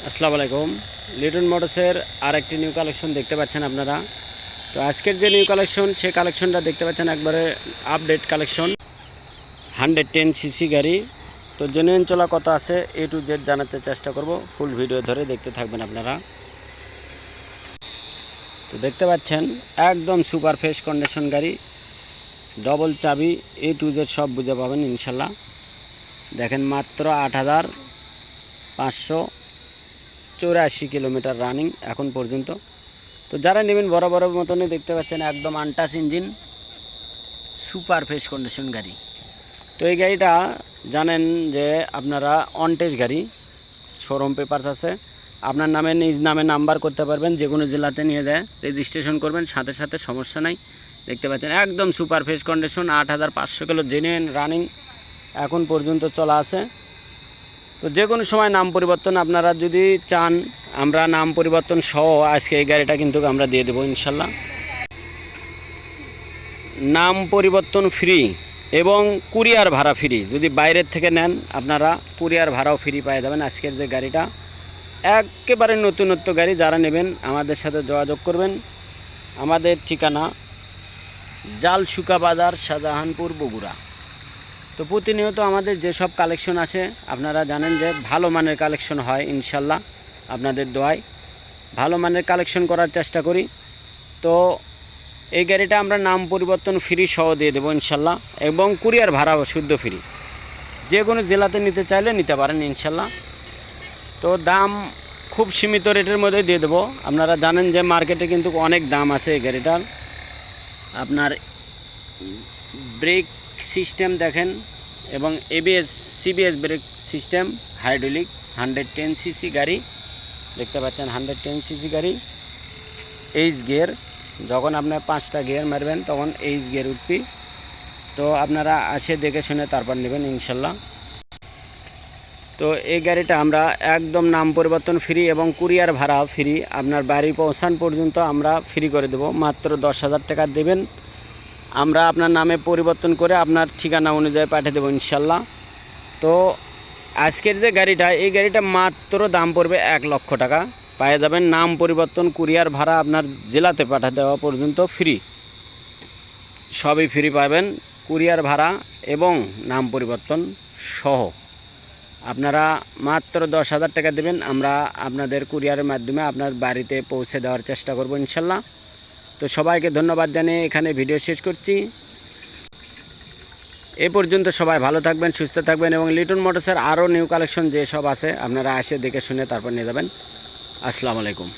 আসসালামু আলাইকুম। লিটন মোটরসের আরেকটি নিউ কালেকশন দেখতে পাচ্ছেন আপনারা। তো আজকের যে নিউ কালেকশন সেই কালেকশনটা দেখতে পাচ্ছেন একবারে আপডেট কালেকশন 110 সিসি গাড়ি। তো জেনুইন চলা কত আছে A to Z জানাতে চেষ্টা করব, ফুল ভিডিও ধরে দেখতে থাকবেন আপনারা। তো দেখতে পাচ্ছেন একদম সুপার ফ্রেশ কন্ডিশন গাড়ি, ডবল চাবি, A to Z সব বুঝে পাবেন ইনশাল্লাহ। দেখেন মাত্র 8,584 কিলোমিটার রানিং এখন পর্যন্ত। তো যারা নেবেন বড় মতনই দেখতে পাচ্ছেন একদম untouch engine, super fresh condition গাড়ি। তো এই গাড়িটা জানেন যে আপনারা অন টেস্ট গাড়ি, শোরুম পেপারস আছে, আপনার নামে নিজ নামে নাম্বার করতে পারবেন, যে কোনো জেলাতে নিয়ে যায় রেজিস্ট্রেশন করবেন, সাথে সাথে সমস্যা নাই। দেখতে পাচ্ছেন একদম super fresh condition, 8,500 kilo genuine running এখন পর্যন্ত চলা আছে। তো যে কোনো সময় নাম পরিবর্তন আপনারা যদি চান, আমরা নাম পরিবর্তন সহ আজকে এই গাড়িটা কিন্তু আমরা দিয়ে দেবো ইনশাল্লাহ। নাম পরিবর্তন ফ্রি এবং কুরিয়ার ভাড়া ফ্রি। যদি বাইরের থেকে নেন আপনারা কুরিয়ার ভাড়াও ফ্রি পেয়ে যাবেন। আজকের যে গাড়িটা একেবারে নতুনত্ব গাড়ি, যারা নেবেন আমাদের সাথে যোগাযোগ করবেন। আমাদের ঠিকানা জালশুকা বাজার, শাহজাহানপুর, বগুড়া। তো প্রতিনিয়ত আমাদের যেসব কালেকশন আসে আপনারা জানেন যে ভালো মানের কালেকশন হয় ইনশাল্লাহ, আপনাদের দোয়ায় ভালো মানের কালেকশন করার চেষ্টা করি। তো এই গাড়িটা আমরা নাম পরিবর্তন ফ্রি সহ দিয়ে দেবো ইনশাল্লাহ, এবং কুরিয়ার ভাড়াও শুদ্ধ ফ্রি। যে কোনো জেলাতে নিতে চাইলে নিতে পারেন ইনশাল্লাহ। তো দাম খুব সীমিত রেটের মধ্যে দিয়ে দেবো। আপনারা জানেন যে মার্কেটে কিন্তু অনেক দাম আছে এই গাড়িটার। আপনার ব্রেক সিস্টেম দেখেন এবং ABS CBS brake system, hydraulic, 110 CC গাড়ি দেখতে পাচ্ছেন। 110 সিসি গাড়ি, এইচ গিয়ার, যখন আপনার 5টা গিয়ার মারবেন তখন এইচ গিয়ার উঠবি। তো আপনারা আসে দেখে শুনে তারপর নেবেন ইনশাল্লাহ। তো এই গাড়িটা আমরা একদম নাম পরিবর্তন ফ্রি এবং কুরিয়ার ভাড়া ফ্রি, আপনার বাড়ি পৌঁছান পর্যন্ত আমরা ফ্রি করে দেব। মাত্র 10,000 টাকা দেবেন, আমরা আপনার নামে পরিবর্তন করে আপনার ঠিকানা অনুযায়ী পাঠিয়ে দেবো ইনশাল্লাহ। তো আজকের যে গাড়িটা, এই গাড়িটা মাত্র দাম পড়বে 1 লক্ষ টাকা, পেয়ে যাবেন নাম পরিবর্তন, কুরিয়ার ভাড়া আপনার জেলাতে পাঠিয়ে দেওয়া পর্যন্ত ফ্রি, সবই ফ্রি পাবেন, কুরিয়ার ভাড়া এবং নাম পরিবর্তন সহ। আপনারা মাত্র 10,000 টাকা দেবেন, আমরা আপনাদের কুরিয়ারের মাধ্যমে আপনার বাড়িতে পৌঁছে দেওয়ার চেষ্টা করব ইনশাল্লাহ। তো সবাইকে ধন্যবাদ জানিয়ে এখানে ভিডিও শেষ করছি। এ পর্যন্ত সবাই ভালো থাকবেন, সুস্থ থাকবেন, এবং লিটন মোটরসের আরও নিউ কালেকশন যে সব আছে আপনারা এসে দেখে শুনে তারপর নিয়ে যাবেন। আসসালামু আলাইকুম।